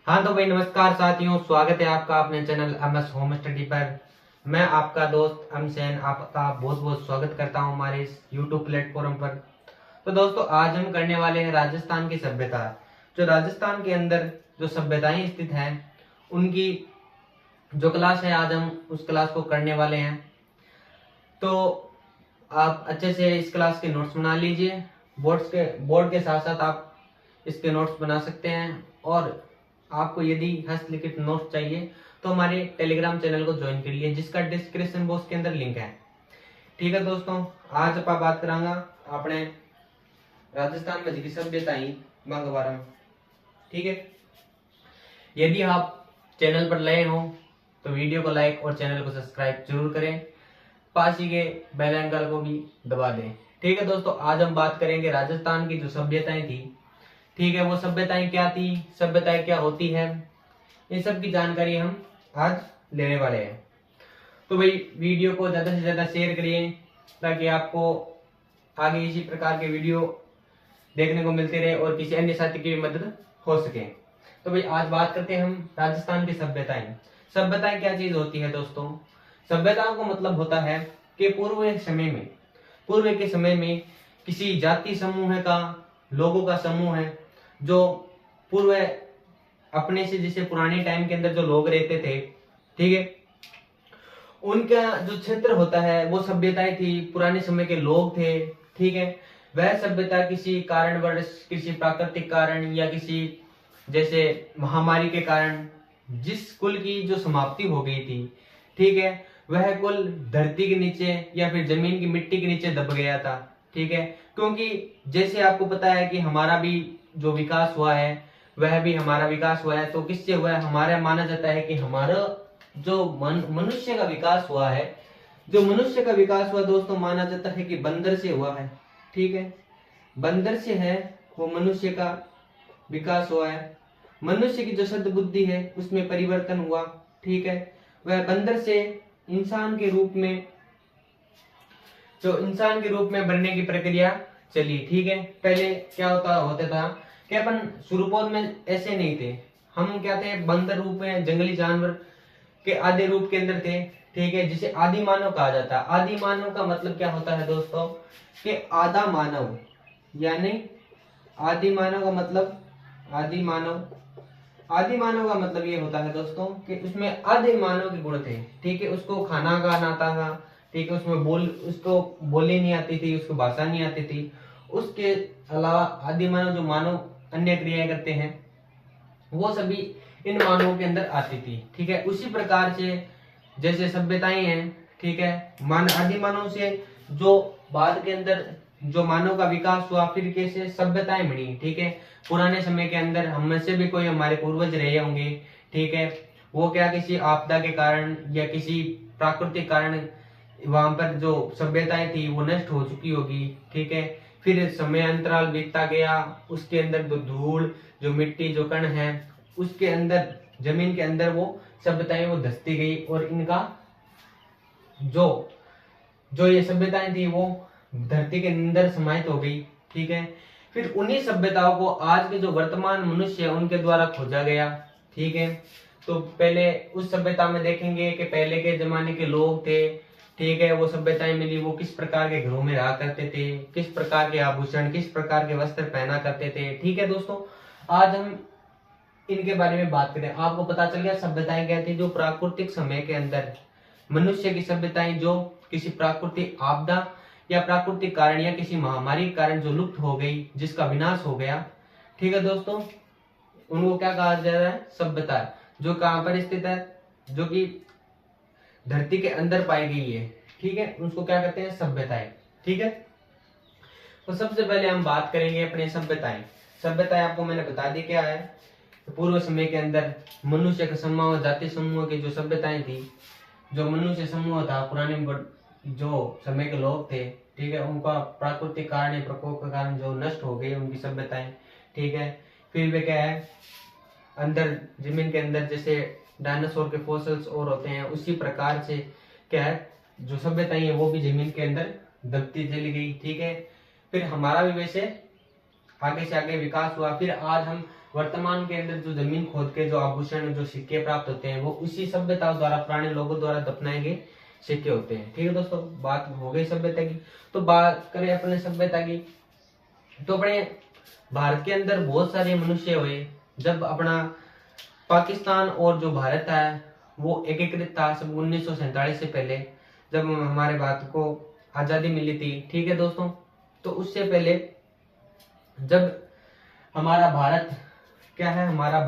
हाँ तो भाई नमस्कार साथियों, स्वागत है आपका अपने चैनल एमएस होम स्टडी पर। मैं आपका दोस्त अमसैन आपका बहुत बहुत स्वागत करता हूँ हमारे इस यूट्यूब प्लेटफॉर्म पर। तो दोस्तों आज हम करने वाले हैं राजस्थान की सभ्यता। जो राजस्थान के अंदर जो सभ्यताएं स्थित हैं उनकी जो क्लास है, आज हम उस क्लास को करने वाले हैं। तो आप अच्छे से इस क्लास के नोट्स बना लीजिए। बोर्ड के साथ साथ आप इसके नोट्स बना सकते हैं। और आपको यदि हस्तलिखित नोट्स चाहिए तो हमारे टेलीग्राम चैनल को ज्वाइन करिए, जिसका डिस्क्रिप्शन बॉक्स के अंदर लिंक है। ठीक है दोस्तों, आज आप बात करांगा अपने राजस्थान में की सभ्यताएं मंगवारम। ठीक है, यदि आप चैनल पर नए हो तो वीडियो को लाइक और चैनल को सब्सक्राइब जरूर करें, पास ही के बेल आइकन को भी दबा दें। ठीक है दोस्तों, आज हम बात करेंगे राजस्थान की जो सभ्यताएं थी। ठीक है, वो सभ्यताएं क्या थी, सभ्यताएं क्या होती है, इन सब की जानकारी हम आज लेने वाले हैं। तो भाई वीडियो को ज्यादा से ज्यादा शेयर करिए ताकि आपको आगे इसी प्रकार के वीडियो देखने को मिलते रहे और किसी अन्य साथी की भी मदद हो सके। तो भाई आज बात करते हैं हम राजस्थान की सभ्यताएं। सभ्यताएं क्या चीज होती है दोस्तों? सभ्यताओं का मतलब होता है कि पूर्व के समय में किसी जाति समूह का, लोगों का समूह है जो पूर्व अपने से, जैसे पुराने टाइम के अंदर जो लोग रहते थे, ठीक है, उनका जो क्षेत्र होता है वो सभ्यताएं थी, पुराने समय के लोग थे। ठीक है, वह सभ्यता किसी कारणवश, किसी प्राकृतिक कारण या किसी जैसे महामारी के कारण जिस कुल की जो समाप्ति हो गई थी, ठीक है, वह कुल धरती के नीचे या फिर जमीन की मिट्टी के नीचे दब गया था। ठीक है, क्योंकि जैसे आपको पता है कि हमारा भी जो विकास हुआ है वह भी हमारा विकास हुआ है। तो किससे हुआ है? हमारा माना जाता है कि हमारा जो मनुष्य का विकास हुआ है, जो मनुष्य का विकास हुआ दोस्तों, माना जाता है कि बंदर से हुआ है। ठीक है, बंदर से है वो मनुष्य का विकास हुआ है। मनुष्य की जो सद्बुद्धि है उसमें परिवर्तन हुआ। ठीक है, वह बंदर से इंसान के रूप में, जो इंसान के रूप में बनने की प्रक्रिया चली। ठीक है, पहले क्या होता था कि अपन शुरुआत में ऐसे नहीं थे, हम क्या थे, बंदर रूप में, जंगली जानवर के आधे रूप के अंदर थे। ठीक है, जिसे आदि मानव कहा जाता है। आदि मानव का मतलब क्या होता है दोस्तों कि आधा मानव, यानी आदि मानव का मतलब, आदि मानव का मतलब ये होता है दोस्तों कि उसमें आधे मानव के गुण थे। ठीक है, उसको खाना खाना आता था। ठीक है, उसको बोली नहीं आती थी, उसको भाषा नहीं आती थी। उसके अलावा आदि मानव, जो मानव अन्य क्रियाएं करते हैं, वो सभी इन मानवों के अंदर आती थी। ठीक है, उसी प्रकार से जैसे सभ्यताएं हैं, ठीक है, आदि मानव से जो बाद के अंदर जो मानव का विकास हुआ, फिर कैसे सभ्यताएं बनी। ठीक है, पुराने समय के अंदर हम में से भी कोई हमारे पूर्वज रहे होंगे। ठीक है, वो क्या किसी आपदा के कारण या किसी प्राकृतिक कारण वहां पर जो सभ्यताएं थी वो नष्ट हो चुकी होगी। ठीक है, फिर समय अंतराल बीतता गया, उसके अंदर जो धूल, जो मिट्टी, जो कण है, उसके अंदर, जमीन के अंदर वो सभ्यताएं वो धसती गई और इनका जो जो ये सभ्यताएं थी वो धरती के अंदर समाहित हो गई। ठीक है, फिर उन्हीं सभ्यताओं को आज के जो वर्तमान मनुष्य है उनके द्वारा खोजा गया। ठीक है, तो पहले उस सभ्यता में देखेंगे कि पहले के जमाने के लोग थे। ठीक है, वो सभ्यताएं मिली, वो किस प्रकार के घरों में रहा करते थे, किस प्रकार के आभूषण, किस प्रकार के वस्त्र पहना करते थे। ठीक है दोस्तों, आज हम इनके बारे में बात करें। आपको पता चल गया सभ्यताएं क्या थी? जो प्राकृतिक समय के अंदर मनुष्य की सभ्यताएं जो किसी प्राकृतिक आपदा या प्राकृतिक कारण या किसी महामारी के कारण जो लुप्त हो गई, जिसका विनाश हो गया। ठीक है दोस्तों, उनको क्या कहा जा रहा है? सभ्यता। जो कहां पर स्थित है? जो कि धरती के अंदर पाई गई है। ठीक है, उसको क्या कहते हैं? सभ्यताएं। ठीक है, तो सबसे पहले हम बात करेंगे अपने सभ्यताएं। सभ्यताएं आपको मैंने बता दी क्या है। पूर्व समय के अंदर मनुष्य के समूह, जाति समूह की जो सभ्यताएं थी, जो मनुष्य समूह था, पुराने जो समय के लोग थे, ठीक है, उनका प्राकृतिक कारण, प्रकोप के कारण जो नष्ट हो गई उनकी सभ्यताएं। ठीक है, फिर वे क्या है, अंदर जमीन के अंदर जैसे डायनासोर के फॉसिल्स और होते हैं, उसी प्रकार से क्या है, जो सभ्यताएं है वो भी जमीन के अंदर दबती चली गई। ठीक है, फिर हमारा भी वैसे आगे से आगे विकास हुआ। फिर आज हम वर्तमान के अंदर जो जमीन खोद के जो आभूषण जो सिक्के प्राप्त होते हैं वो उसी सभ्यता द्वारा, पुराने लोगों द्वारा दफनाए गए सिक्के होते हैं। ठीक है दोस्तों, बात हो गई सभ्यता की। तो बात करें अपने सभ्यता की, तो अपने भारत के अंदर बहुत सारे मनुष्य हुए जब अपना पाकिस्तान और जो भारत है वो एकीकृत था सब 1947 से पहले, जब हमारे भारत को आजादी मिली थी। ठीक है दोस्तों, तो उससे पहले जब हमारा भारत क्या है, हमारा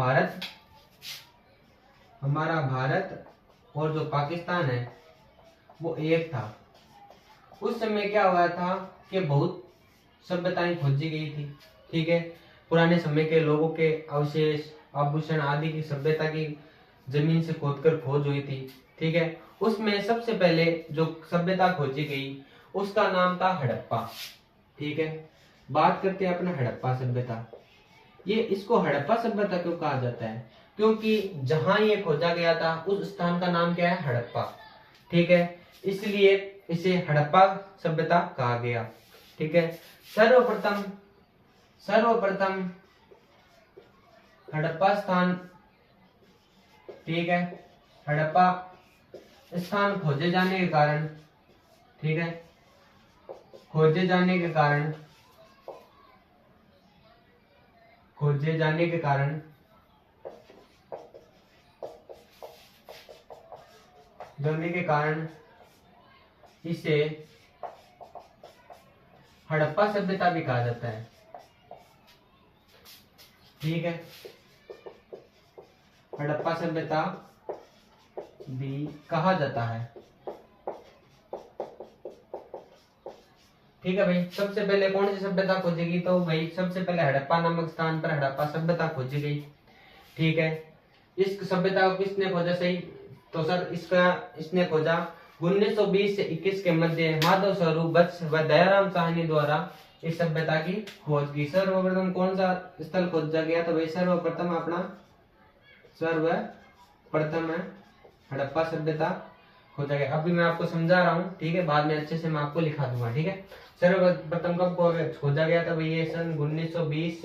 भारत और जो पाकिस्तान है वो एक था। उस समय क्या हुआ था कि बहुत सभ्यताएं खोजी गई थी। ठीक है, पुराने समय के लोगों के अवशेष, आभूषण आदि की सभ्यता की जमीन से खोदकर खोज हुई थी। ठीक है, उसमें सबसे पहले जो सभ्यता खोजी गई उसका नाम था हड़प्पा। ठीक है, बात करते हैं अपना हड़प्पा सभ्यता। ये इसको हड़प्पा सभ्यता क्यों कहा जाता है, क्योंकि जहां ये खोजा गया था उस स्थान का नाम क्या है, हड़प्पा। ठीक है, इसलिए इसे हड़प्पा सभ्यता कहा गया। ठीक है, सर्वप्रथम हड़प्पा स्थान, ठीक है, हड़प्पा स्थान खोजे जाने के कारण, ठीक है, खोजे जाने के कारण इसे हड़प्पा सभ्यता भी कहा जाता है। ठीक है, हड़प्पा सभ्यता भी कहा जाता है। ठीक है भाई, सबसे पहले कौन सी सभ्यता खोजेगी, तो भाई सबसे पहले हड़प्पा नामक स्थान पर हड़प्पा सभ्यता खोजी गई। ठीक है, इस सभ्यता को किसने खोजा सही, तो सर इसने खोजा 1920 से 21 के मध्य माधव स्वरूप वत्स व दयाराम साहनी द्वारा इस सभ्यता की खोज की। सर्वप्रथम कौन सा स्थल खोजा गया, तो भाई सर्वप्रथम है हड़प्पा सभ्यता खोजा गया। अभी मैं आपको समझा रहा हूँ, ठीक है, बाद में अच्छे से मैं आपको लिखा दूंगा। ठीक है, सर्वप्रथम कब खोजा गया था भाई, ये सन 1920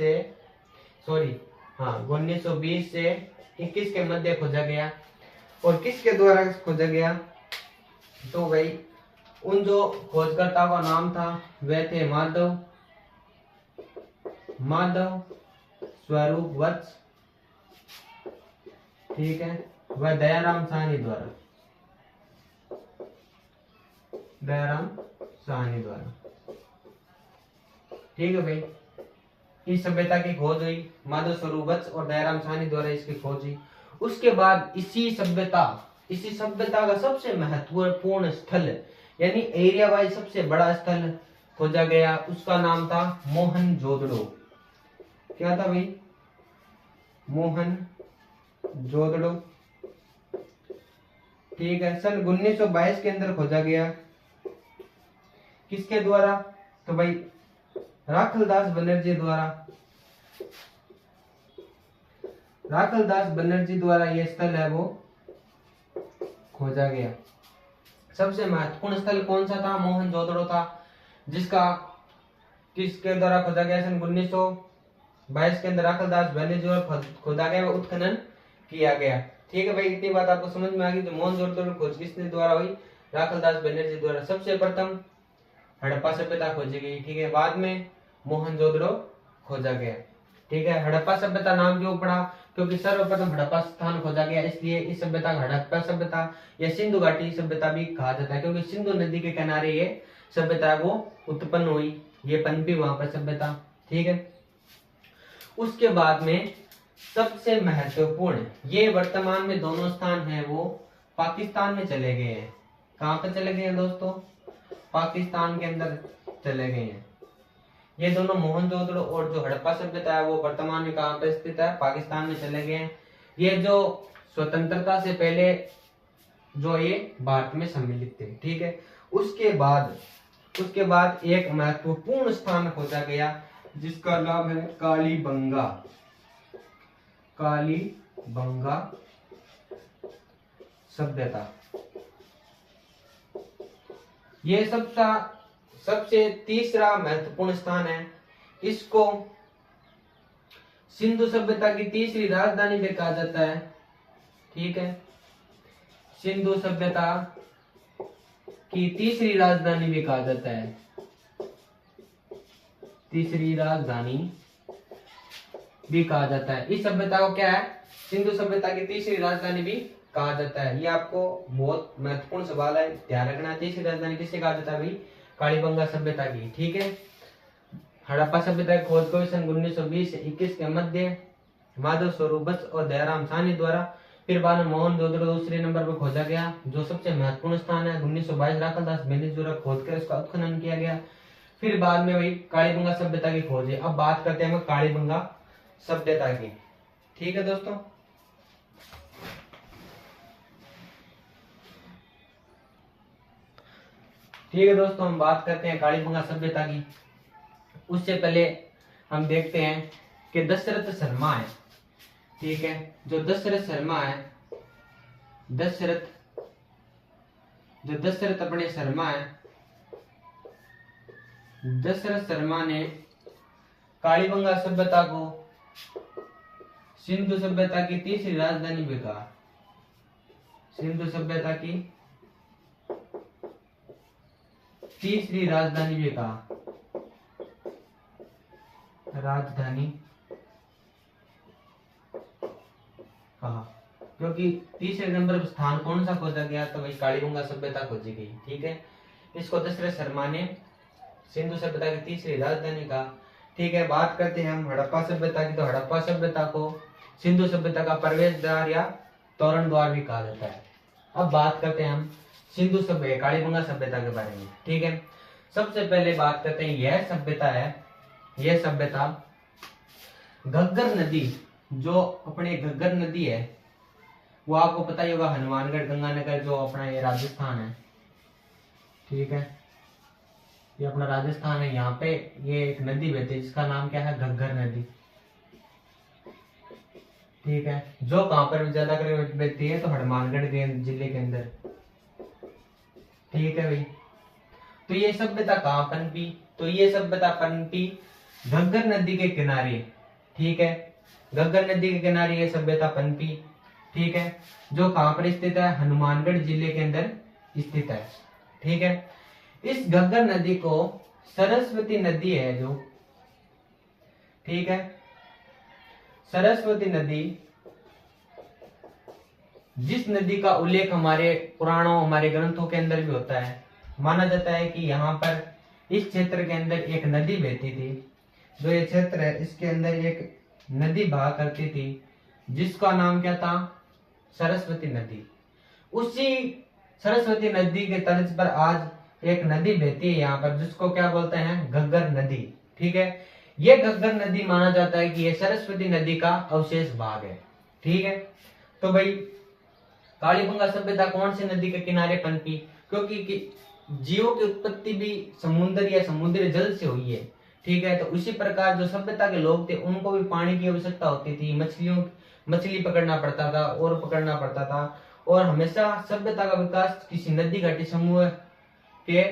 से 21 के मध्य खोजा गया। और किसके द्वारा खोजा गया, तो भाई उन जो खोजकर्ता का नाम था वे थे माधव स्वरूप वत्स, ठीक है, वह दयाराम साहनी द्वारा। ठीक है भाई, इस सभ्यता की खोज हुई माधव स्वरूप वत्स और दयाराम साहनी द्वारा इसकी खोज हुई। उसके बाद इसी सभ्यता का सबसे महत्वपूर्ण स्थल यानी एरिया वाइज सबसे बड़ा स्थल खोजा गया, उसका नाम था मोहनजोदड़ो। क्या था भाई, मोहनजोदड़ो। ठीक है, सन 1922 के अंदर खोजा गया। किसके द्वारा, तो भाई राखलदास बनर्जी द्वारा यह स्थल है वो खोजा गया। सबसे महत्वपूर्ण स्थल कौन सा था, मोहनजोदड़ो था, जिसका किसके द्वारा खोजा गया, सन 1922 के अंदर राखलदास बनर्जी द्वारा खोदा गया, उत्खनन किया गया। ठीक है भाई, इतनी बात आपको समझ में आ गई। जो मोहनजोदड़ो खोज किसने द्वारा हुई, राखलदास बनर्जी द्वारा। सबसे प्रथम हड़प्पा सभ्यता खोजी गई। ठीक है, बाद में मोहनजोदड़ो खोजा गया। ठीक है, हड़प्पा सभ्यता नाम क्यों पड़ा, क्योंकि सर्वप्रथम हड़प्पा स्थान खोजा गया, इसलिए इस सभ्यता को हड़प्पा सभ्यता या सिंधु घाटी सभ्यता भी कहा जाता है, क्योंकि सिंधु नदी के किनारे ये सभ्यता वो उत्पन्न हुई, ये पनपी वहां पर सभ्यता। ठीक है, उसके बाद में सबसे महत्वपूर्ण, ये वर्तमान में दोनों स्थान है वो पाकिस्तान में चले गए हैं। कहां पे चले गए हैं दोस्तों, पाकिस्तान के अंदर चले गए हैं। ये दोनों मोहनजोदड़ो और जो हड़प्पा सभ्यता है वो वर्तमान में कहां पर स्थित है, पाकिस्तान में चले गए हैं। ये जो स्वतंत्रता से पहले जो ये भारत में सम्मिलित थे। ठीक है, उसके बाद एक महत्वपूर्ण स्थान खोजा गया जिसका नाम है कालीबंगा सभ्यता। ये सबसे तीसरा महत्वपूर्ण स्थान है। इसको सिंधु सभ्यता की तीसरी राजधानी भी कहा जाता है। ठीक है, सिंधु सभ्यता की तीसरी राजधानी भी कहा जाता है। तीसरी राजधानी भी कहा जाता है। इस सभ्यता को क्या है, सिंधु सभ्यता की तीसरी राजधानी भी कहा जाता है। ये आपको बहुत महत्वपूर्ण सवाल है, ध्यान रखना। तीसरी राजधानी किसे कहा जाता है भाई, कालीबंगा सभ्यता की। ठीक है, हड़प्पा सभ्यता की खोज को सन 1920 से 21 के मध्य माधव स्वरूप बस और दयाराम साहनी द्वारा, फिर बाद में मोहन जोदड़ो दूसरे नंबर पर खोजा गया। जो सबसे महत्वपूर्ण स्थान है 1922 राखलदास बेनिस द्वारा खोद कर उसका उत्खनन किया गया। फिर बाद में वही कालीबंगा सभ्यता की खोज है। अब बात करते हैं हम कालीबंगा सभ्यता की। ठीक है दोस्तों, ठीक है दोस्तों, हम बात करते हैं कालीबंगा सभ्यता की। उससे पहले हम देखते हैं कि दशरथ शर्मा है। ठीक है, जो दशरथ शर्मा है, दशरथ अपने शर्मा है, दशरथ शर्मा ने कालीबंगा सभ्यता को सिंधु सभ्यता की तीसरी राजधानी भी कहा। सिंधु सभ्यता की तीसरी राजधानी भी कहा, राजधानी कहा, क्योंकि तीसरे नंबर पर स्थान कौन सा खोजा गया, तो वही कालीबंगा सभ्यता खोजी गई। ठीक है, इसको दशरथ शर्मा ने सिंधु सभ्यता की तीसरी राजधानी कहा। ठीक है, बात करते हैं हम हड़प्पा सभ्यता की। तो हड़प्पा सभ्यता को सिंधु सभ्यता का प्रवेश द्वार या तोरण द्वार भी कहा जाता है। अब बात करते हैं हम सिंधु सभ्यता कालीबंगा सभ्यता के बारे में। ठीक है, सबसे पहले बात करते हैं, यह सभ्यता है, यह सभ्यता घग्गर नदी, जो अपने घग्गर नदी है, वो आपको पता ही होगा, हनुमानगढ़ गंगानगर जो अपना ये राजस्थान है। ठीक है, ये अपना राजस्थान है। यहाँ पे ये एक नदी बहती है जिसका नाम क्या है, घग्गर नदी। ठीक है, जो कहां पर ज्यादा कर बहती है, तो हनुमानगढ़ जिले के अंदर। ठीक है भाई, तो ये सभ्यता कहां पनपी, तो ये सभ्यता पनपी घग्गर नदी के किनारे। ठीक है, घग्गर नदी के किनारे ये सभ्यता पनपी। ठीक है, जो कहां पर स्थित है, हनुमानगढ़ जिले के अंदर स्थित है। ठीक है, इस घग्गर नदी को सरस्वती नदी है जो, ठीक है, सरस्वती नदी, जिस नदी का उल्लेख हमारे पुराणों, हमारे ग्रंथों के अंदर भी होता है। माना जाता है कि यहाँ पर इस क्षेत्र के अंदर एक नदी बहती थी। जो ये क्षेत्र है इसके अंदर एक नदी बहा करती थी जिसका नाम क्या था, सरस्वती नदी। उसी सरस्वती नदी के तर्ज पर आज एक नदी बहती है यहाँ पर, जिसको क्या बोलते हैं, घग्गर नदी। ठीक है, ये घग्गर नदी माना जाता है कि ये सरस्वती नदी का अवशेष भाग है। ठीक है, तो भाई कालीबंगा सभ्यता कौन सी नदी के किनारे पनपी, क्योंकि जीवों की उत्पत्ति भी समुद्र या समुद्री जल से हुई है। ठीक है, तो उसी प्रकार जो सभ्यता के लोग थे उनको भी पानी की आवश्यकता होती थी, मछली पकड़ना पड़ता था और पकड़ना पड़ता था, और हमेशा सभ्यता का विकास किसी नदी घाटी समूह के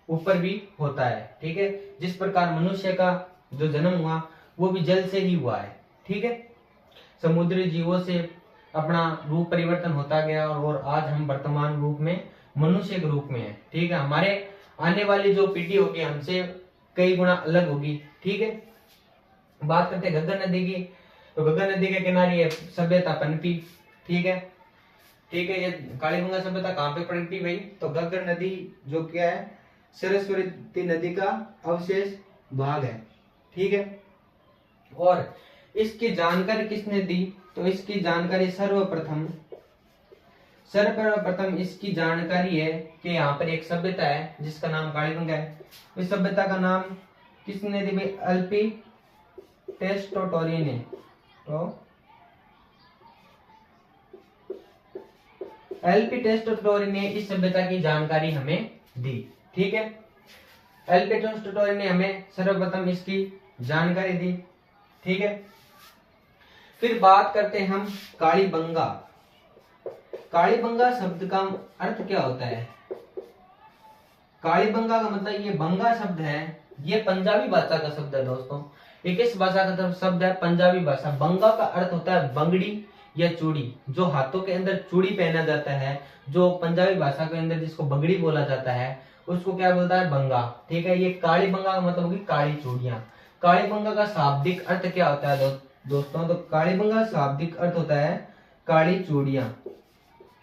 ऊपर भी होता है। ठीक है, जिस प्रकार मनुष्य का जो जन्म हुआ वो भी जल से ही हुआ है। ठीक है, समुद्री जीवों से अपना रूप परिवर्तन होता गया और आज हम वर्तमान रूप में मनुष्य के रूप में है। ठीक है, हमारे आने वाली जो पीढ़ी होगी हमसे कई गुना अलग होगी। ठीक है, बात करते हैं घग्गर नदी की। तो घग्गर नदी के किनारे ये सभ्यता पनपी। ठीक है, ठीक है, ये कालीबंगा सभ्यता कहाँ पे पनपी भाई, तो घग्गर नदी जो क्या है, सरस्वती नदी का अवशेष भाग है। ठीक है, और इसकी जानकारी किसने दी, तो इसकी जानकारी सर्वप्रथम इसकी जानकारी है कि यहाँ पर एक सभ्यता है जिसका नाम कालीबंगा है। इस सभ्यता का नाम किसने दी भाई, एलपी टेस्टोटोरी ने। तो एलपी टेस्टोटोरी ने इस सभ्यता की जानकारी हमें दी। ठीक है, एलपी टेस्टोटोरी ने हमें सर्वप्रथम इसकी जानकारी दी। ठीक है, फिर बात करते हैं हम कालीबंगा। कालीबंगा शब्द का अर्थ क्या होता है, कालीबंगा का मतलब, ये बंगा शब्द है, ये पंजाबी भाषा का शब्द है दोस्तों। ये किस भाषा का शब्द है? पंजाबी भाषा। बंगा का अर्थ होता है बंगड़ी या चूड़ी, जो हाथों के अंदर चूड़ी पहना जाता है, जो पंजाबी भाषा के अंदर जिसको बंगड़ी बोला जाता है, उसको क्या बोलता है? बंगा। ठीक है, ये काली बंगा का मतलब होगी काली चूड़ियां। काली बंगा का शाब्दिक अर्थ क्या होता है दोस्तों? तो काली बंगा का शाब्दिक अर्थ होता है काली चूड़ियां।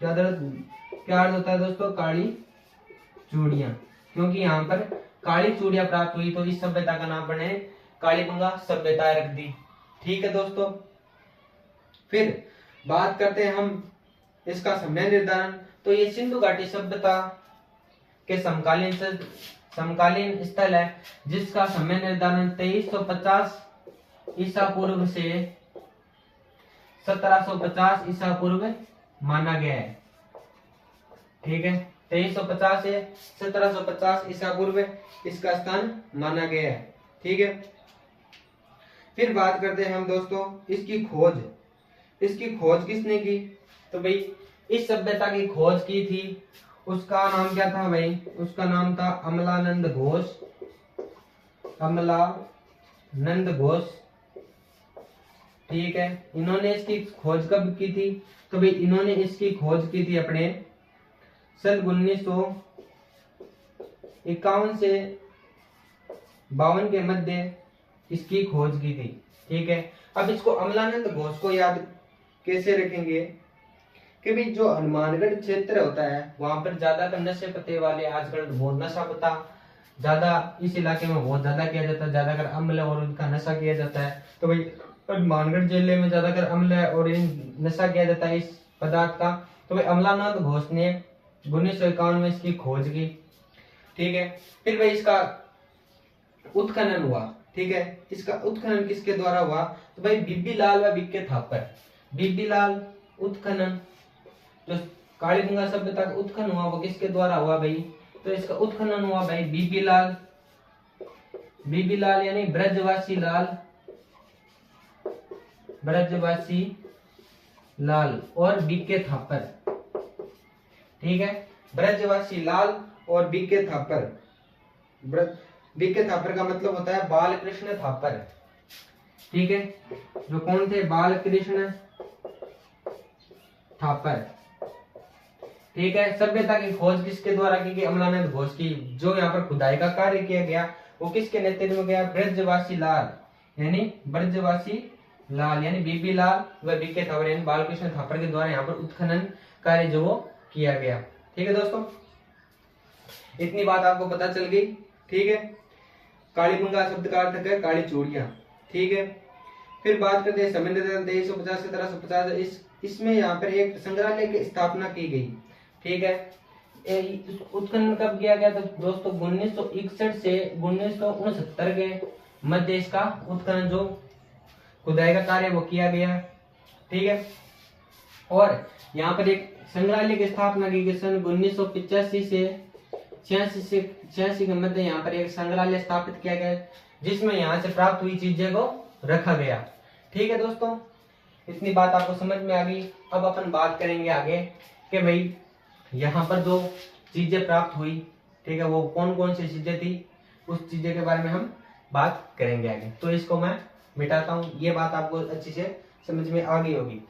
क्या अर्थ होता है दोस्तों? काली चूड़ियां। क्योंकि यहाँ पर काली चूड़ियां प्राप्त हुई तो इस सभ्यता का नाम बने कालीबंगा सभ्यता रख दी। ठीक है दोस्तों, फिर बात करते हैं हम इसका समय निर्धारण। तो ये सिंधु घाटी सभ्यता के समकालीन स्थल है, जिसका समय निर्धारण 2350 ईसा पूर्व से 1750 ईसा पूर्व माना गया है। ठीक है, 2350 से 1750 ईसा पूर्व इसका स्थान माना गया है। ठीक है, फिर बात करते हैं हम दोस्तों इसकी खोज किसने की? तो भाई इस सभ्यता की खोज की थी, उसका नाम क्या था भाई? उसका नाम था अमलानंद घोष। अमलानंद घोष। ठीक है, इन्होंने इसकी खोज कब की थी? तो भाई इन्होंने इसकी खोज की थी अपने सन 1951 से 52 के मध्य इसकी खोज की थी। ठीक है, अब इसको अमलानंद घोष को याद कैसे रखेंगे कि भाई जो हनुमानगढ़ क्षेत्र होता है वहां पर ज्यादातर नशे पत्ते वाले, आजकल बहुत नशा पता ज्यादा इस इलाके में बहुत ज्यादा किया जाता है, ज्यादातर अम्ल और उनका नशा किया जाता है। तो भाई हनुमानगढ़ जिले में ज्यादातर अम्ल और इन नशा किया जाता है इस पदार्थ का। तो भाई अमलानंद घोष ने 1951 में इसकी खोज की। ठीक है, फिर भाई इसका उत्खनन हुआ। ठीक है, इसका उत्खनन किसके द्वारा हुआ? तो भाई बीबी लाल व बीके थापर। बीबी लाल उत्खनन, जो कालीबंगा सभ्यता का उत्खनन हुआ वो किसके द्वारा हुआ भाई? तो इसका उत्खनन हुआ भाई बीबी लाल यानी ब्रजवासी लाल और बीके थापर। ठीक है, ब्रजवासी लाल और बीके थापर। बीके थापर का मतलब होता है बालकृष्ण थापर। ठीक है, जो कौन थे? बालकृष्ण थापर। ठीक है, सभ्यता की खोज किसके द्वारा की गई? अमलानंद घोष की। जो यहाँ पर खुदाई का कार्य किया गया वो किसके नेतृत्व में गया? ब्रजवासी लाल यानी बीबी लाल व बीके थापर यानी बालकृष्ण थापर के द्वारा यहाँ पर उत्खनन कार्य जो वो किया गया। ठीक है दोस्तों, इतनी बात आपको पता चल गई। ठीक है, कालीबंगा शब्द का अर्थ है काली चूड़ियां। ठीक है, फिर बात करते हैं समय 2350 से 1750। इसमें यहाँ पर एक संग्रहालय की स्थापना की गई। ठीक है, उत्खनन कब किया गया? तो दोस्तों 1961 से 1969 के मध्य इसका उत्खनन जो खुदाई का कार्य वो किया गया। ठीक है, और यहाँ पर एक संग्रहालय की स्थापना की गई सन 1985 से 86 के मध्य यहाँ पर एक संग्रहालय स्थापित किया गया, जिसमें यहाँ से प्राप्त हुई चीजें को रखा गया। ठीक है दोस्तों, इतनी बात आपको समझ में आ गई। अब अपन बात करेंगे आगे कि भाई यहाँ पर जो चीजें प्राप्त हुई, ठीक है, वो कौन कौन सी चीजें थी, उस चीजें के बारे में हम बात करेंगे आगे। तो इसको मैं मिटाता हूँ, ये बात आपको अच्छी से समझ में आ गई होगी।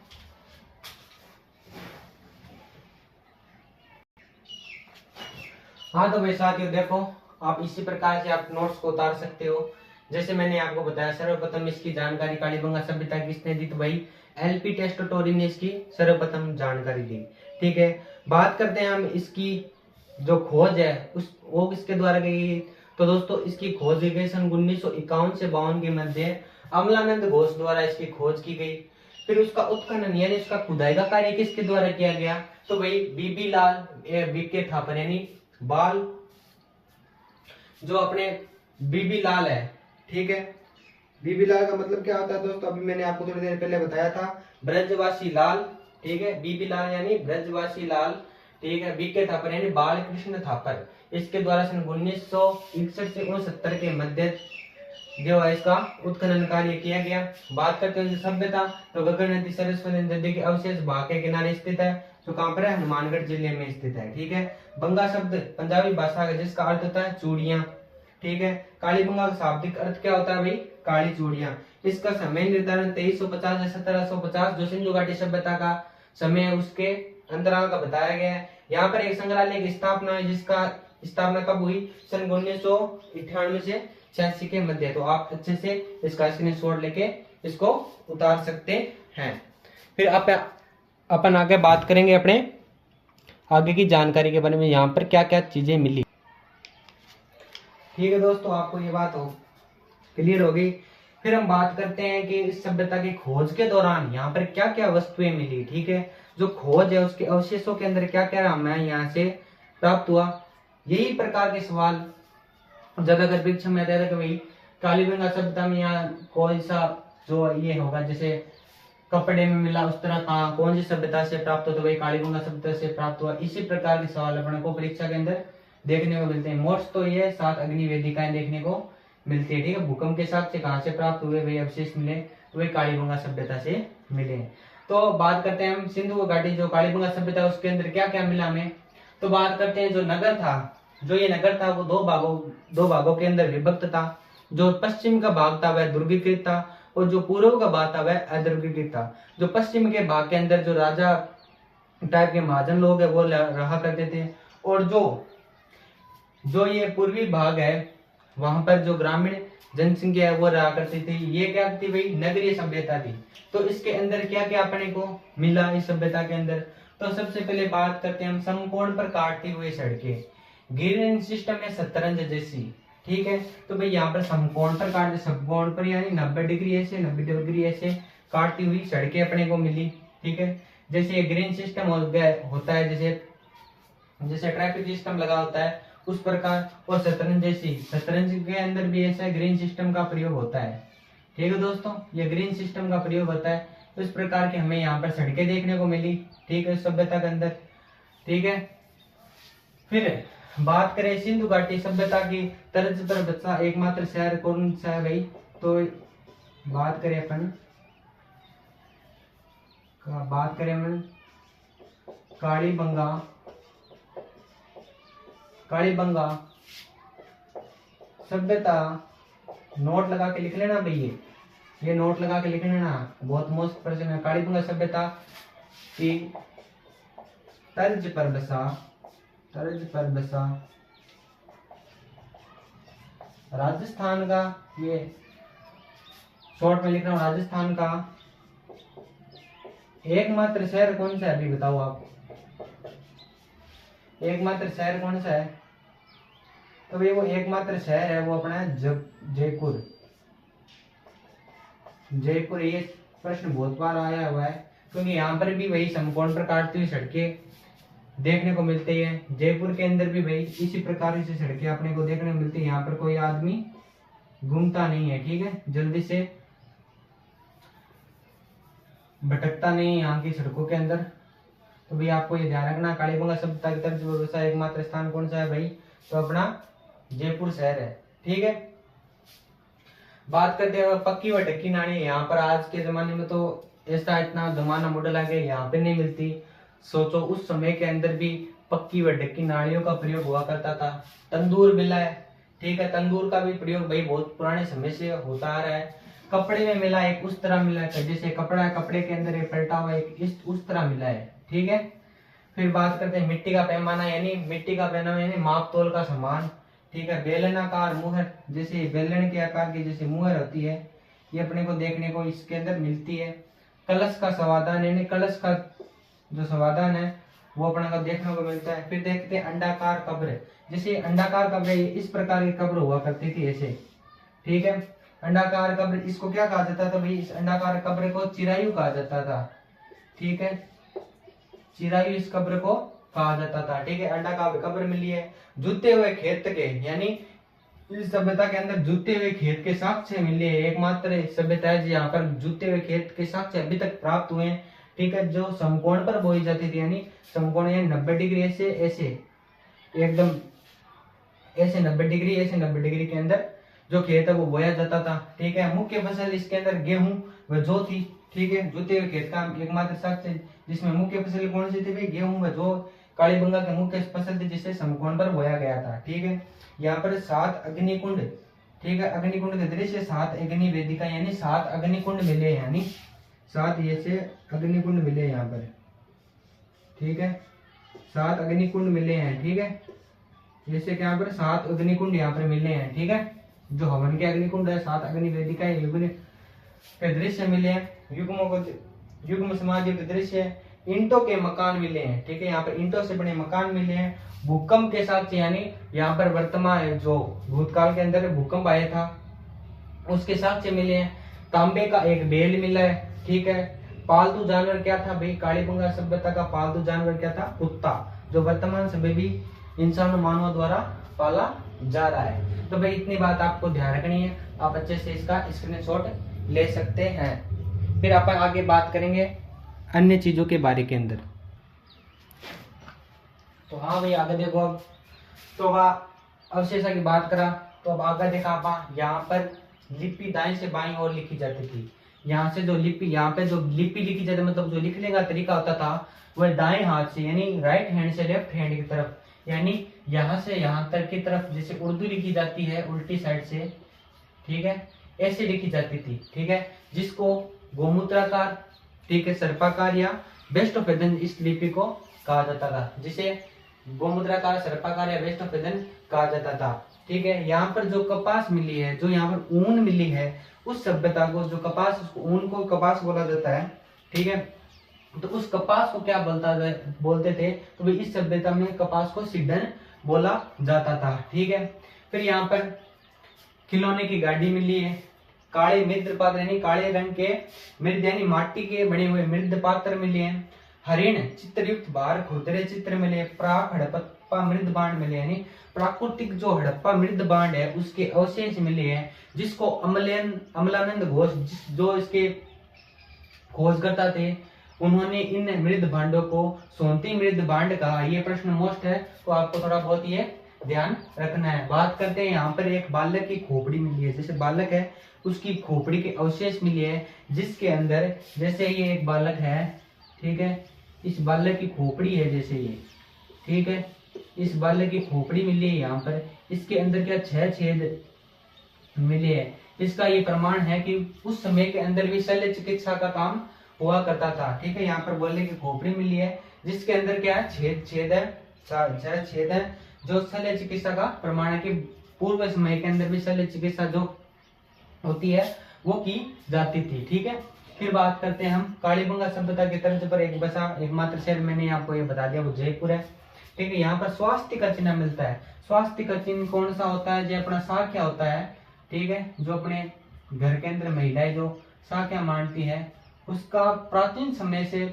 हाँ तो भाई साथियों देखो, आप इसी प्रकार से आप नोट्स को उतार सकते हो। जैसे मैंने आपको बताया, सर्वप्रथम इसकी जानकारी कालीबंगा सभ्यता किसने दी? तो भाई एलपी टेस्टोटोरी ने इसकी सर्वप्रथम जानकारी दी। ठीक है, बात करते हैं हम इसकी जो खोज है वो किसके द्वारा की गई? तो दोस्तों इसकी खोज की गई सन 1951 से 52 के मध्य अमलानंद घोष द्वारा इसकी खोज की गई। फिर उसका उत्खनन यानी उसका खुदाई का कार्य किसके द्वारा किया गया? तो भाई बीबी लाल बीके थापर यानी बाल जो अपने बीबी लाल है। ठीक है, बीबी लाल का मतलब क्या होता है दोस्तों? अभी मैंने आपको थोड़ी देर पहले बताया था, ब्रजवासी लाल। ठीक है, बीबी लाल यानी ब्रजवासी लाल। ठीक है, बीके थापर यानी बालकृष्ण थापर। इसके द्वारा सन 1961 से 69 के मध्य जो है इसका उत्खनन कार्य किया गया। बात करते हैं सभ्यता, तो गगन नदी सरस्वती नदी के अवशेष भाग के किनारे स्थित है, जो कहां पर है? हनुमानगढ़ जिले में स्थित है। ठीक है, बंगा शब्द पंजाबी भाषा का जिसका अर्थ होता है चूड़ियां। ठीक है, कालीबंगा का शाब्दिक अर्थ क्या होता है भाई? काली चूड़ियां। इसका समय निर्धारण 2350 या 1750 जो सिंधु घाटी सभ्यता का समय है उसके अंतराल का बताया गया है। यहाँ पर एक संग्रहालय की स्थापना है जिसका स्थापना कब हुई, सन 1998 से 86 के मध्य। तो आप अच्छे से इसका स्क्रीनशॉट लेके इसको उतार सकते हैं। फिर अपन आगे बात करेंगे अपने आगे की जानकारी के बारे में, यहाँ पर क्या क्या चीजें मिली। ठीक है दोस्तों, आपको ये बात क्लियर हो गई। फिर हम बात करते हैं कि इस सभ्यता की खोज के दौरान यहाँ पर क्या क्या वस्तुएं मिली। ठीक है, जो खोज है उसके अवशेषों के अंदर क्या क्या हमें यहाँ से प्राप्त हुआ, यही प्रकार के सवाल जब अगर परीक्षा में आता है कि भाई कालीबंगा सभ्यता में यहाँ कौन सा जो ये होगा, जैसे कपड़े में मिला उस तरह का कौन सी सभ्यता से प्राप्त हो, तो वही कालीबंगा सभ्यता से प्राप्त हुआ। इसी प्रकार के सवाल अपने को परीक्षा के अंदर देखने को मिलते हैं। मोस्ट तो ये 7 अग्नि वेदिकाएं देखने को मिलती है। ठीक है, भूकंप के हिसाब से कहाँ से प्राप्त हुए वही अवशेष मिले, तो वही कालीबंगा सभ्यता से मिले। तो बात करते हैं हम सिंधु घाटी जो कालीबंगा सभ्यता उसके अंदर क्या क्या मिला हमें। तो बात करते हैं जो नगर था, जो ये नगर था वो दो भागों के अंदर विभक्त था। जो पश्चिम का भाग था वह दुर्गीकृत था और जो पूर्व का भाग था वह अदुर्गीकृत था। जो पश्चिम के भाग के अंदर जो राजा टाइप के महाजन लोग है वो रहा करते थे, और जो ये पूर्वी भाग है वहां पर जो ग्रामीण जनसंख्या है वो रहा करती थी। ये क्या थी भाई, नगरीय सभ्यता थी। तो इसके अंदर क्या क्या अपने को मिला इस सभ्यता के अंदर। तो सबसे पहले बात करते हैं हम समकोण पर काटती हुई सड़कें, गिरिजन सिस्टम में शतरंज जैसी। ठीक है, तो भाई यहाँ पर समकोण पर काटते, समकोण पर यानी 90 डिग्री ऐसे 90 डिग्री ऐसे काटती हुई सड़कें अपने को मिली। ठीक है, जैसे ये ग्रीन सिस्टम होता है, जैसे ट्रैफिक सिस्टम लगा होता है उस प्रकार, और शतरंज जैसी, शतरंज के अंदर भी ऐसा ग्रीन सिस्टम का प्रयोग होता है। ठीक है दोस्तों, ये ग्रीन सिस्टम का प्रयोग होता है। इस प्रकार के हमें यहाँ पर सड़कें देखने को मिली। ठीक है, सभ्यता के अंदर। ठीक है, फिर बात करें सिंधु घाटी सभ्यता की तर्ज पर बचा एकमात्र शहर कौन सा है भाई, तो बात करें अपन कालीबंगा सभ्यता। नोट लगा के लिख लेना भाई, ये नोट लगा के लिख लेना, बहुत मोस्ट प्रश्न है। कालीबंगा सभ्यता की तर्ज पर बसा राजस्थान का, ये शॉर्ट में लिख रहा हूं, राजस्थान का एकमात्र शहर कौन सा है अभी बताओ आप, एकमात्र शहर कौन सा है। तो भाई वो एकमात्र शहर है वो अपना है जयपुर। ये प्रश्न बहुत बार आया हुआ है, क्योंकि यहाँ पर भी वही समकोण पर काटती हुई सड़कें देखने को मिलती है। जयपुर के अंदर भी भाई इसी प्रकार से सड़कें अपने को देखने को मिलती है। यहाँ पर कोई आदमी घूमता नहीं है। ठीक है, जल्दी से भटकता नहीं है यहाँ की सड़कों के अंदर। तो भाई आपको ये ध्यान रखना, कालीबंगा सभ्यता की तर्ज पर एकमात्र स्थान कौन सा है भाई, तो अपना जयपुर शहर है। ठीक है, बात करते हैं पक्की व ढक्की नाणी। यहाँ पर आज के जमाने में तो ऐसा इतना जमाना मॉडल आ गया, यहाँ पे नहीं मिलती। सोचो उस समय के अंदर भी पक्की व ढक्की नाड़ियों का प्रयोग हुआ करता था। तंदूर मिला है। ठीक है, तंदूर का भी प्रयोग भाई बहुत पुराने समय से होता आ रहा है। कपड़े में मिला, एक उस तरह मिला है, जैसे कपड़ा है कपड़े के अंदर एक पलटा हुआ एक उस तरह मिला है। ठीक है, फिर बात करते हैं मिट्टी का पैमाना, यानी माप तोल का सामान। ठीक है, बेलनाकार मुहर, जैसे बेलन के आकार की जैसे मुहर होती है, ये अपने को देखने को इसके अंदर मिलती है। कलश का समाधान, यानी कलश का जो समाधान है वो अपने को देखने को मिलता है। फिर देखते हैं अंडाकार कब्र, जैसे अंडाकार कब्र इस प्रकार की कब्र हुआ करती थी ऐसे। ठीक है, अंडाकार कब्र, इसको क्या कहा जाता था भाई, इस अंडाकार कब्र को चिरायु कहा जाता था। ठीक है, चिरायु इस कब्र को कहा जाता था। ठीक है, अंडाकार कब्र मिली है। जुते हुए खेत के, यानी इस सभ्यता के अंदर जुते हुए खेत के साक्ष्य मिले हैं। एकमात्र सभ्यता है यहाँ पर जुते हुए खेत के साक्ष्य अभी तक प्राप्त हुए हैं। ठीक है, जो समकोण पर बोई जाती थी, यानी समकोण यानी 90 डिग्री ऐसे एकदम ऐसे 90 डिग्री ऐसे 90 डिग्री के अंदर जो खेत है वो बोया जाता था। ठीक है, मुख्य फसल इसके अंदर गेहूं व जौ थी। ठीक है, जुते हुए खेत का एकमात्र साक्ष्य जिसमें मुख्य फसल कौन सी थी भाई, गेहूं व जौ कालीबंगा की मुख्य फसल थी जिसे समकोण पर बोया गया था। ठीक है, यहाँ पर 7 अग्निकुंड ठीक है। अग्निकुंड के दृश्य 7 अग्नि वेदिका यानी 7 अग्निकुंड मिले, यानी 7 ऐसे अग्निकुंड मिले यहाँ पर, ठीक है। 7 अग्निकुंड मिले हैं, ठीक है। जैसे कि यहाँ पर 7 अग्निकुंड यहाँ पर मिले हैं, ठीक है। जो हवन के अग्निकुंड है, 7 अग्नि वेदिका युग्म के दृश्य मिले हैं। युग्म समाधि के दृश्य, ईंटों के मकान मिले हैं, ठीक है। यहाँ पर ईंटों से बने मकान मिले हैं। भूकंप के साथ यानी यहाँ पर वर्तमान जो भूतकाल के अंदर भूकंप आया था उसके साथ से मिले हैं। तांबे का एक बेल मिला है, ठीक है। पालतू जानवर क्या था भाई, कालीबंगा सभ्यता का पालतू जानवर क्या था, कुत्ता, जो वर्तमान समय भी इंसान मानव द्वारा पाला जा रहा है। तो भाई इतनी बात आपको ध्यान रखनी है, आप अच्छे से इसका स्क्रीनशॉट ले सकते हैं। फिर अपन आगे बात करेंगे अन्य चीजों के बारे के अंदर। तो हाँ भाई आगे देखो अब, तो अवशेषा की बात करा तो अब आगे देखा आप यहाँ पर लिपि दाएं से बाएं ओर लिखी जाती थी। यहाँ से जो लिपि, यहाँ पे जो लिपि लिखी जाती, मतलब जो लिखने का तरीका होता था वह दाएं हाथ से यानी राइट हैंड से लेफ्ट हैंड की तरफ, यानी यहाँ से यहाँ तक की तरफ, जैसे उर्दू लिखी जाती है उल्टी साइड से, ठीक है, ऐसे लिखी जाती थी, ठीक है। जिसको गोमूत्राकार, ठीक है, सर्पाकार या बेस्ट ऑफ वेदन इस लिपि को कहा जाता था, जिसे गोमुद्राकार, सर्पाकार या वेस्ट ऑफ वेदन कहा जाता था, ठीक है। यहाँ पर जो कपास मिली है, जो यहाँ पर ऊन मिली है, उस सभ्यता को जो कपास, उसको ऊन को कपास बोला जाता है, ठीक है। तो उस कपास को क्या बोलते थे, तो भाई इस सभ्यता में कपास को सिड्डन बोला जाता था, ठीक है। फिर यहाँ पर खिलौने की गाड़ी मिली है। काले मृद पात्र यानी काले रंग के मृद यानी माटी के बने हुए मृद पात्र मिले हैं। हरिण चित्रयुक्त बार खुरदरे चित्र मिले। प्राक हड़प्पा मृद बांड मिले, यानी प्राकृतिक जो हड़प्पा मृद बांड है उसके अवशेष मिले हैं, जिसको अमलानंद घोष, जो इसके खोजकर्ता थे, उन्होंने इन मृद भांडों को सोंती मृद भांड कहा। ये प्रश्न मोस्ट है, तो आपको थोड़ा बहुत ये ध्यान रखना है। बात करते हैं यहाँ पर एक बालक की खोपड़ी मिली है, जैसे बालक है उसकी खोपड़ी के अवशेष मिले हैं, जिसके अंदर जैसे ये एक बालक है, ठीक है, इस बालक की खोपड़ी है जैसे ये, ठीक है, इस बालक की खोपड़ी मिली है यहाँ पर, इसके अंदर क्या 6 छेद मिले हैं। इसका ये प्रमाण है कि उस समय के अंदर भी शल्य चिकित्सा का काम हुआ करता था, ठीक है। यहाँ पर बालक की खोपड़ी मिली है जिसके अंदर क्या है, छेद है, 6 छेद है, जो शल्य चिकित्सा का प्रमाण है कि पूर्व समय के अंदर भी शल्य चिकित्सा जो होती है वो की जाती थी, ठीक है। फिर बात करते हैं हम कालीबंगा सभ्यता के तर्ज पर एक बसा एकमात्र शहर, मैंने आपको ये बता दिया, वो जयपुर है, ठीक है। यहाँ पर स्वास्थ्य का चिन्ह मिलता है। स्वास्थ्य का चिन्ह कौन सा होता है, जो अपना साख्या होता है, ठीक है, जो अपने घर के अंदर महिलाएं जो साख्या मानती है, उसका प्राचीन समय से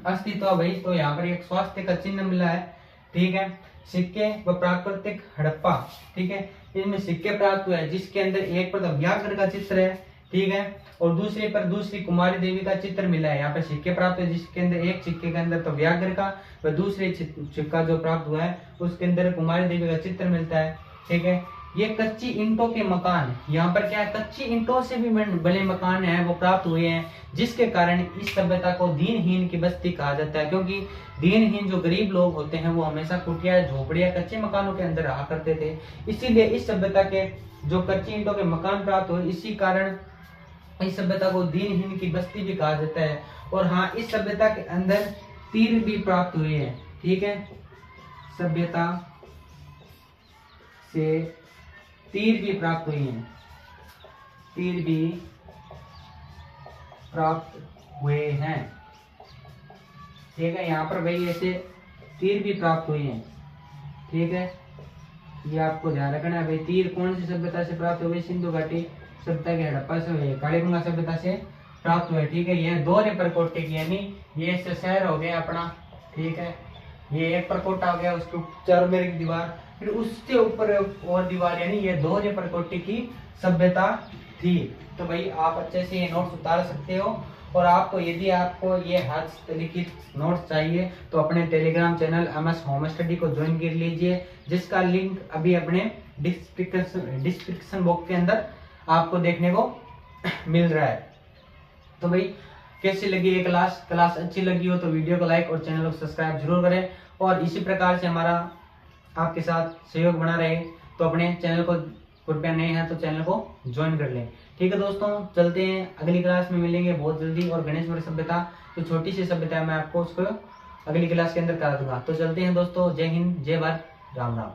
अस्तित्व वही। तो यहाँ पर एक स्वास्थ्य का चिन्ह मिला है, ठीक है। सिक्के व प्राकृतिक हड़प्पा, ठीक है, इनमें सिक्के प्राप्त हुए हैं जिसके अंदर एक पर व्याघ्र का चित्र है, ठीक है, और दूसरे पर दूसरी कुमारी देवी का चित्र मिला है। यहाँ पर सिक्के प्राप्त है जिसके अंदर एक सिक्के के अंदर तो व्याघ्र का व दूसरे सिक्का जो प्राप्त हुआ है उसके अंदर कुमारी देवी का चित्र मिलता है, ठीक है। ये कच्ची ईंटों के मकान, यहाँ पर क्या है, कच्ची ईंटों से भी बने मकान है वो प्राप्त हुए हैं, जिसके कारण इस सभ्यता को दीनहीन की बस्ती कहा जाता है, क्योंकि दीनहीन जो गरीब लोग होते हैं वो हमेशा कुटिया, झोपड़िया, कच्चे मकानों के अंदर रहा करते थे। इसीलिए इस सभ्यता के जो कच्ची ईंटों के मकान प्राप्त हुए, इसी कारण इस सभ्यता को दीनहीन की बस्ती भी कहा जाता है। और हाँ, इस सभ्यता के अंदर तीर भी प्राप्त हुए हैं, ठीक है, सभ्यता से तीर भी प्राप्त हुई हैं, तीर भी प्राप्त हुए हैं, ठीक है। यहाँ पर भाई ऐसे तीर भी प्राप्त हुए हैं, ठीक है, ये आपको ध्यान रखना है भाई। तीर कौन सी सभ्यता से प्राप्त हुए, सिंधु घाटी सभ्यता के हड़प्पा से हुए, कालीबंगा सभ्यता से प्राप्त हुए, ठीक है। यह दोहरे प्रकोष्ठ की, यानी ये शहर हो गया अपना, ठीक है, ये एक प्रकोष्ठ आ गया, उसके चारों मेरे की दीवार, फिर उसके ऊपर और दीवार, यानी ये दोहरे प्रकोष्ठ की सभ्यता थी। तो भाई आप अच्छे से ये नोट्स उतार सकते हो। और आपको यदि आपको ये हस्त लिखित नोट्स चाहिए तो अपने Telegram channel MS home study को ज्वाइन कर लीजिए, जिसका लिंक अभी अपने डिस्क्रिप्शन बॉक्स के अंदर आपको देखने को मिल रहा है। तो भाई कैसी लगी ये क्लास अच्छी लगी हो तो वीडियो को लाइक और चैनल को सब्सक्राइब जरूर करें, और इसी प्रकार से हमारा आपके साथ सहयोग बना रहे तो अपने चैनल को कृपया नए हैं तो चैनल को ज्वाइन कर लें। ठीक है दोस्तों, चलते हैं, अगली क्लास में मिलेंगे बहुत जल्दी। और गणेश वर्ग सभ्यता जो छोटी सी सभ्यता है मैं आपको उसको अगली क्लास के अंदर करा दूंगा। तो चलते हैं दोस्तों, जय हिंद, जय भारत, राम राम।